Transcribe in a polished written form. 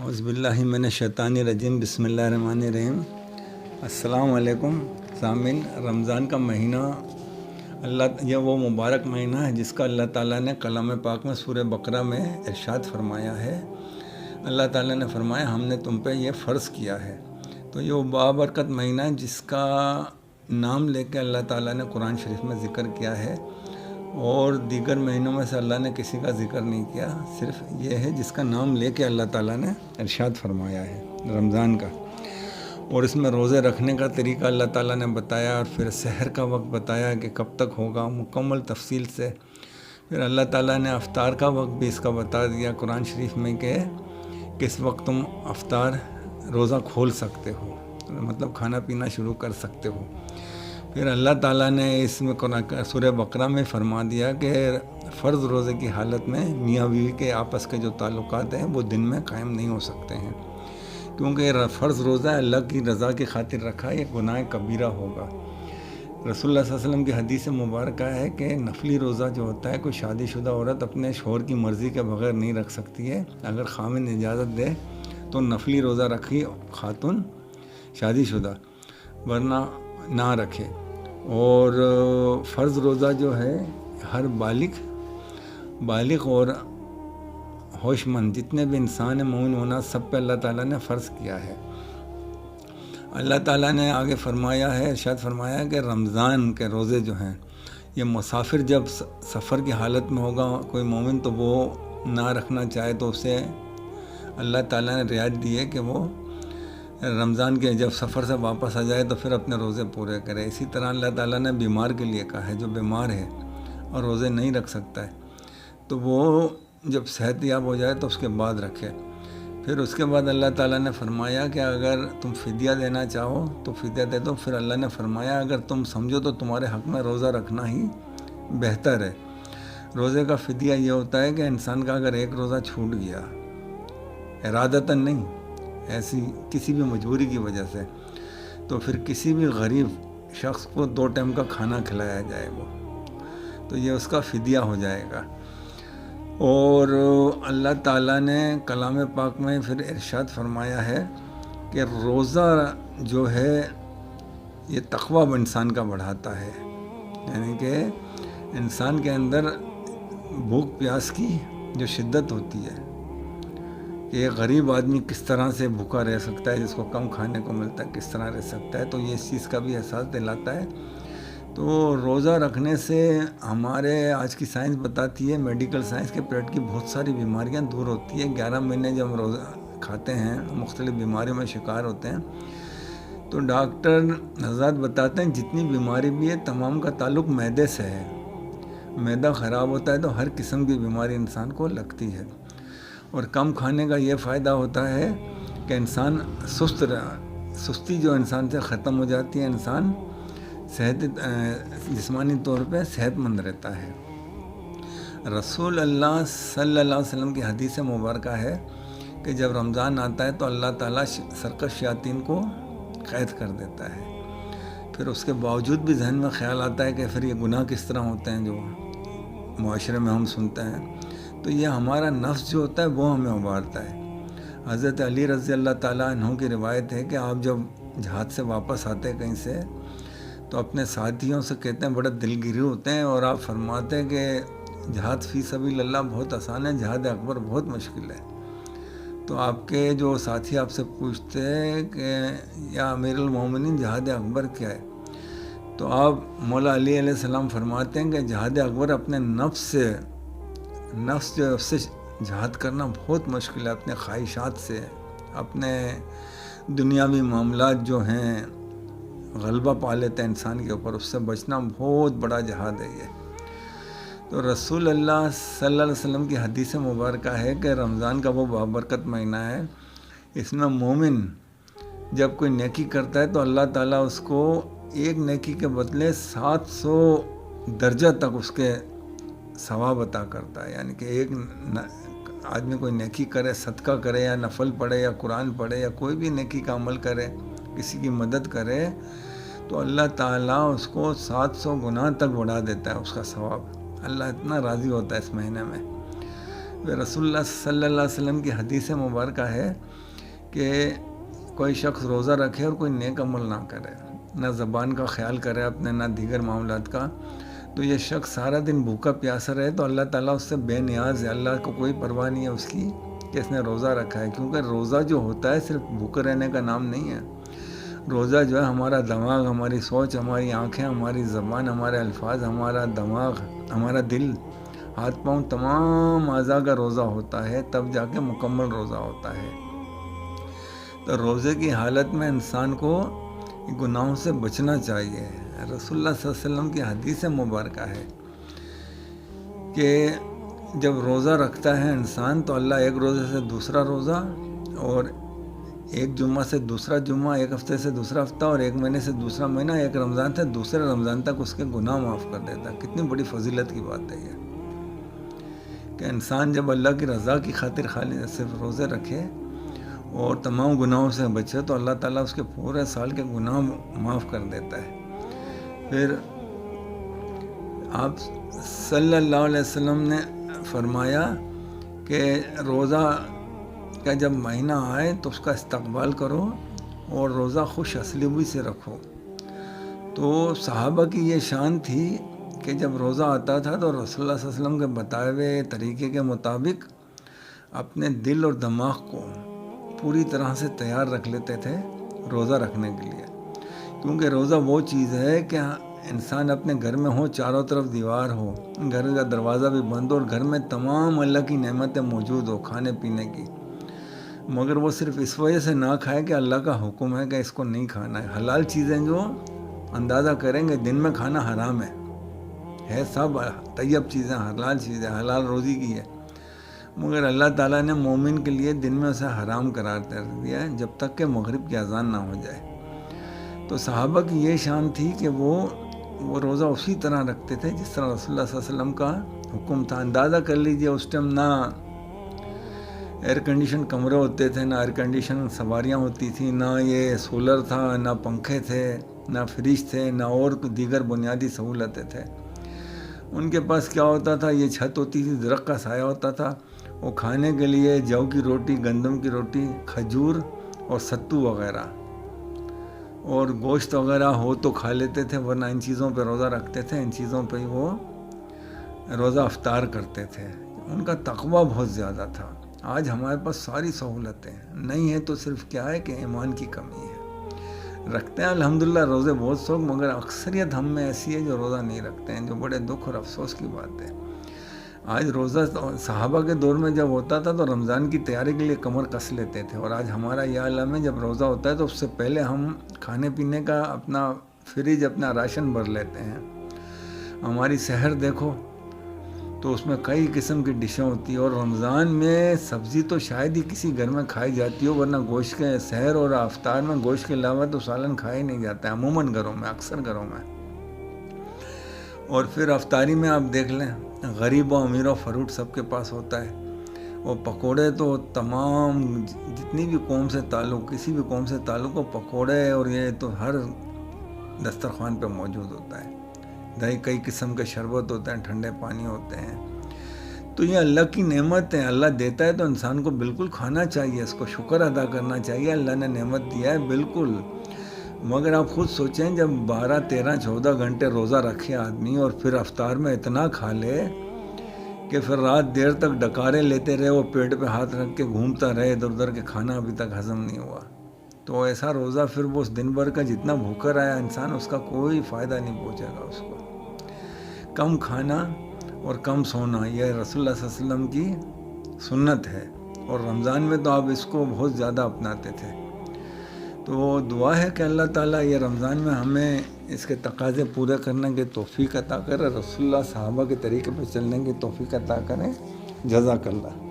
اعوذ باللہ من الشیطان الرجیم، بسم اللہ الرحمن الرحیم۔ السلام علیکم سامعین۔ رمضان کا مہینہ یہ وہ مبارک مہینہ ہے جس کا اللہ تعالیٰ نے کلام پاک میں سورہ بقرہ میں ارشاد فرمایا ہے۔ اللہ تعالیٰ نے فرمایا ہم نے تم پہ یہ فرض کیا ہے۔ تو یہ وہ بابرکت مہینہ ہے جس کا نام لے کے اللہ تعالیٰ نے قرآن شریف میں ذکر کیا ہے، اور دیگر مہینوں میں سے اللہ نے کسی کا ذکر نہیں کیا، صرف یہ ہے جس کا نام لے کے اللہ تعالیٰ نے ارشاد فرمایا ہے رمضان کا۔ اور اس میں روزے رکھنے کا طریقہ اللہ تعالیٰ نے بتایا، اور پھر سحر کا وقت بتایا کہ کب تک ہوگا مکمل تفصیل سے۔ پھر اللہ تعالیٰ نے افطار کا وقت بھی اس کا بتا دیا قرآن شریف میں کہ کس وقت تم روزہ کھول سکتے ہو، مطلب کھانا پینا شروع کر سکتے ہو۔ پھر اللہ تعالیٰ نے اس میں سورہ بقرہ میں فرما دیا کہ فرض روزے کی حالت میں میاں بیوی کے آپس کے جو تعلقات ہیں وہ دن میں قائم نہیں ہو سکتے ہیں، کیونکہ فرض روزہ اللہ کی رضا کی خاطر رکھا، یہ گناہ کبیرہ ہوگا۔ رسول اللہ صلی اللہ علیہ وسلم کی حدیث مبارکہ ہے کہ نفلی روزہ جو ہوتا ہے کوئی شادی شدہ عورت اپنے شوہر کی مرضی کے بغیر نہیں رکھ سکتی ہے۔ اگر خاوند اجازت دے تو نفلی روزہ رکھی خاتون شادی شدہ، ورنہ نہ رکھے۔ اور فرض روزہ جو ہے ہر بالغ اور ہوش مند جتنے بھی انسان ہیں مومن ہونا سب پہ اللہ تعالیٰ نے فرض کیا ہے۔ اللہ تعالیٰ نے آگے فرمایا ہے، ارشاد فرمایا کہ رمضان کے روزے جو ہیں یہ مسافر جب سفر کی حالت میں ہوگا کوئی مومن تو وہ نہ رکھنا چاہے تو اسے اللہ تعالیٰ نے رعایت دی ہے کہ وہ رمضان کے جب سفر سے واپس آ جائے تو پھر اپنے روزے پورے کرے۔ اسی طرح اللہ تعالیٰ نے بیمار کے لیے کہا ہے، جو بیمار ہے اور روزے نہیں رکھ سکتا ہے تو وہ جب صحت یاب ہو جائے تو اس کے بعد رکھے۔ پھر اس کے بعد اللہ تعالیٰ نے فرمایا کہ اگر تم فدیہ دینا چاہو تو فدیہ دے دو۔ پھر اللہ نے فرمایا اگر تم سمجھو تو تمہارے حق میں روزہ رکھنا ہی بہتر ہے۔ روزے کا فدیہ یہ ہوتا ہے کہ انسان کا اگر ایک روزہ چھوٹ گیا ارادتاً نہیں، ایسی کسی بھی مجبوری کی وجہ سے، تو پھر کسی بھی غریب شخص کو 2 ٹائم کا کھانا کھلایا جائے گا، تو یہ اس کا فدیہ ہو جائے گا۔ اور اللہ تعالیٰ نے کلام پاک میں پھر ارشاد فرمایا ہے کہ روزہ جو ہے یہ تقویٰ انسان کا بڑھاتا ہے، یعنی کہ انسان کے اندر بھوک پیاس کی جو شدت ہوتی ہے کہ ایک غریب آدمی کس طرح سے بھوکا رہ سکتا ہے، جس کو کم کھانے کو ملتا ہے کس طرح رہ سکتا ہے، تو یہ اس چیز کا بھی احساس دلاتا ہے۔ تو روزہ رکھنے سے ہمارے آج کی سائنس بتاتی ہے، میڈیکل سائنس، کے پیٹ کی بہت ساری بیماریاں دور ہوتی ہیں۔ 11 مہینے جب ہم روزہ کھاتے ہیں مختلف بیماریوں میں شکار ہوتے ہیں تو ڈاکٹر حضرات بتاتے ہیں جتنی بیماری بھی ہے تمام کا تعلق معدے سے ہے۔ معدہ خراب ہوتا ہے تو ہر قسم کی بیماری انسان کو لگتی ہے۔ اور کم کھانے کا یہ فائدہ ہوتا ہے کہ انسان سستی جو انسان سے ختم ہو جاتی ہے، انسان جسمانی طور پہ صحت مند رہتا ہے۔ رسول اللہ صلی اللہ علیہ وسلم کی حدیث مبارکہ ہے کہ جب رمضان آتا ہے تو اللہ تعالیٰ سرکش شیاطین کو قید کر دیتا ہے۔ پھر اس کے باوجود بھی ذہن میں خیال آتا ہے کہ پھر یہ گناہ کس طرح ہوتے ہیں جو معاشرے میں ہم سنتے ہیں، تو یہ ہمارا نفس جو ہوتا ہے وہ ہمیں ابھارتا ہے۔ حضرت علی رضی اللہ تعالیٰ عنہ کی روایت ہے کہ آپ جب جہاد سے واپس آتے کہیں سے تو اپنے ساتھیوں سے کہتے ہیں، بڑے دلگیر ہوتے ہیں، اور آپ فرماتے ہیں کہ جہاد فی سبیل اللہ بہت آسان ہے، جہاد اکبر بہت مشکل ہے۔ تو آپ کے جو ساتھی آپ سے پوچھتے ہیں کہ یا امیر المومنین جہاد اکبر کیا ہے، تو آپ مولا علی علیہ السلام فرماتے ہیں کہ جہاد اکبر اپنے نفس جو اس سے جہاد کرنا بہت مشکل ہے، اپنے خواہشات سے، اپنے دنیاوی معاملات جو ہیں غلبہ پا لیتے ہیں انسان کے اوپر، اس سے بچنا بہت بڑا جہاد ہے یہ۔ تو رسول اللہ صلی اللہ علیہ وسلم کی حدیث مبارکہ ہے کہ رمضان کا وہ بابرکت مہینہ ہے، اس میں مومن جب کوئی نیکی کرتا ہے تو اللہ تعالیٰ اس کو ایک نیکی کے بدلے 700 درجہ تک اس کے ثواب عطا کرتا ہے۔ یعنی کہ ایک آدمی کوئی نیکی کرے، صدقہ کرے یا نفل پڑھے یا قرآن پڑھے یا کوئی بھی نیکی کا عمل کرے، کسی کی مدد کرے، تو اللہ تعالیٰ اس کو 700 گنا تک بڑھا دیتا ہے اس کا ثواب۔ اللہ اتنا راضی ہوتا ہے اس مہینے میں۔ رسول اللہ صلی اللہ علیہ وسلم کی حدیث مبارکہ ہے کہ کوئی شخص روزہ رکھے اور کوئی نیک عمل نہ کرے، نہ زبان کا خیال کرے اپنے، نہ دیگر معاملات کا، تو یہ شخص سارا دن بھوکا پیاسا رہے تو اللہ تعالیٰ اس سے بے نیاز ہے، اللہ کو کوئی پرواہ نہیں ہے اس کی کہ اس نے روزہ رکھا ہے، کیونکہ روزہ جو ہوتا ہے صرف بھوکے رہنے کا نام نہیں ہے۔ روزہ جو ہے ہمارا دماغ، ہماری سوچ، ہماری آنکھیں، ہماری زبان، ہمارے الفاظ، ہمارا دماغ، ہمارا دل، ہاتھ پاؤں، تمام اعضاء کا روزہ ہوتا ہے، تب جا کے مکمل روزہ ہوتا ہے۔ تو روزے کی حالت میں انسان کو گناہوں سے بچنا چاہیے۔ رسول اللہ صلی اللہ علیہ وسلم کی حدیث مبارکہ ہے کہ جب روزہ رکھتا ہے انسان تو اللہ ایک روزے سے دوسرا روزہ، اور ایک جمعہ سے دوسرا جمعہ، ایک ہفتے سے دوسرا ہفتہ، اور ایک مہینے سے دوسرا مہینہ، ایک رمضان سے دوسرے رمضان تک اس کے گناہ معاف کر دیتا ہے۔ کتنی بڑی فضیلت کی بات ہے یہ کہ انسان جب اللہ کی رضا کی خاطر خالی صرف روزے رکھے اور تمام گناہوں سے بچے تو اللہ تعالیٰ اس کے پورے سال کے گناہ معاف کر دیتا ہے۔ پھر آپ صلی اللہ علیہ وسلم نے فرمایا کہ روزہ کا جب مہینہ آئے تو اس کا استقبال کرو اور روزہ خوش اسلوبی سے رکھو۔ تو صحابہ کی یہ شان تھی کہ جب روزہ آتا تھا تو رسول اللہ صلی اللہ علیہ وسلم کے بتائے ہوئے طریقے کے مطابق اپنے دل اور دماغ کو پوری طرح سے تیار رکھ لیتے تھے روزہ رکھنے کے لیے، کیونکہ روزہ وہ چیز ہے کہ انسان اپنے گھر میں ہو، چاروں طرف دیوار ہو، گھر کا دروازہ بھی بند ہو اور گھر میں تمام اللہ کی نعمتیں موجود ہو کھانے پینے کی، مگر وہ صرف اس وجہ سے نہ کھائے کہ اللہ کا حکم ہے کہ اس کو نہیں کھانا ہے۔ حلال چیزیں جو اندازہ کریں گے دن میں کھانا حرام ہے سب طیب چیزیں، حلال چیزیں، حلال روزی کی ہے، مگر اللہ تعالیٰ نے مومن کے لیے دن میں اسے حرام قرار دے دیا ہے جب تک کہ مغرب کی اذان نہ ہو جائے۔ تو صحابہ کی یہ شان تھی کہ وہ روزہ اسی طرح رکھتے تھے جس طرح رسول اللہ صلی اللہ علیہ وسلم کا حکم تھا۔ اندازہ کر لیجئے اس ٹائم نہ ایئر کنڈیشن کمرے ہوتے تھے، نہ ایئر کنڈیشن سواریاں ہوتی تھیں، نہ یہ سولر تھا، نہ پنکھے تھے، نہ فریج تھے، نہ اور دیگر بنیادی سہولتیں تھے۔ ان کے پاس کیا ہوتا تھا، یہ چھت ہوتی تھی، درخت کا سایہ ہوتا تھا، وہ کھانے کے لیے جو کی روٹی، گندم کی روٹی، کھجور اور ستو وغیرہ اور گوشت وغیرہ ہو تو کھا لیتے تھے، ورنہ ان چیزوں پہ روزہ رکھتے تھے، ان چیزوں پہ ہی وہ روزہ افطار کرتے تھے۔ ان کا تقویٰ بہت زیادہ تھا۔ آج ہمارے پاس ساری سہولتیں نہیں ہیں تو صرف کیا ہے کہ ایمان کی کمی ہے۔ رکھتے ہیں الحمدللہ روزے بہت سوگ، مگر اکثریت ہم میں ایسی ہے جو روزہ نہیں رکھتے ہیں، جو بڑے دکھ اور افسوس کی بات ہے۔ آج روزہ صحابہ کے دور میں جب ہوتا تھا تو رمضان کی تیاری کے لیے کمر کس لیتے تھے، اور آج ہمارا یہ عالم ہے جب روزہ ہوتا ہے تو اس سے پہلے ہم کھانے پینے کا اپنا فریج، اپنا راشن بھر لیتے ہیں۔ ہماری سحر دیکھو تو اس میں کئی قسم کی ڈشیں ہوتی ہیں، اور رمضان میں سبزی تو شاید ہی کسی گھر میں کھائی جاتی ہو، ورنہ گوشت کے سحر اور افطار میں گوشت کے علاوہ تو سالن کھایا ہی نہیں جاتا ہے عموماً گھروں میں، اکثر گھروں میں۔ اور پھر افطاری میں آپ دیکھ لیں غریب و امیر و فروٹ سب کے پاس ہوتا ہے، وہ پکوڑے تو تمام جتنی بھی قوم سے تعلق، کسی بھی قوم سے تعلق ہو، پکوڑے اور یہ تو ہر دسترخوان پہ موجود ہوتا ہے۔ دہی، کئی قسم کے شربت ہوتے ہیں، ٹھنڈے پانی ہوتے ہیں۔ تو یہ اللہ کی نعمت ہے، اللہ دیتا ہے تو انسان کو بالکل کھانا چاہیے، اس کو شکر ادا کرنا چاہیے، اللہ نے نعمت دیا ہے بالکل۔ مگر آپ خود سوچیں جب 12، 13، 14 گھنٹے روزہ رکھے آدمی اور پھر افطار میں اتنا کھا لے کہ پھر رات دیر تک ڈکارے لیتے رہے، وہ پیٹ پہ ہاتھ رکھ کے گھومتا رہے ادھر ادھر کہ کھانا ابھی تک ہضم نہیں ہوا، تو ایسا روزہ پھر وہ اس دن بھر کا جتنا بھوکا رہا انسان، اس کا کوئی فائدہ نہیں پہنچے گا اس کو۔ کم کھانا اور کم سونا یہ رسول اللہ صلی اللہ علیہ وسلم کی سنت ہے، اور رمضان میں تو آپ اس کو بہت زیادہ اپناتے تھے۔ تو دعا ہے کہ اللہ تعالیٰ یہ رمضان میں ہمیں اس کے تقاضے پورے کرنے کی توفیق عطا کرے، رسول اللہ صحابہ کے طریقے پہ چلنے کی توفیق عطا کرے۔ جزاک اللہ۔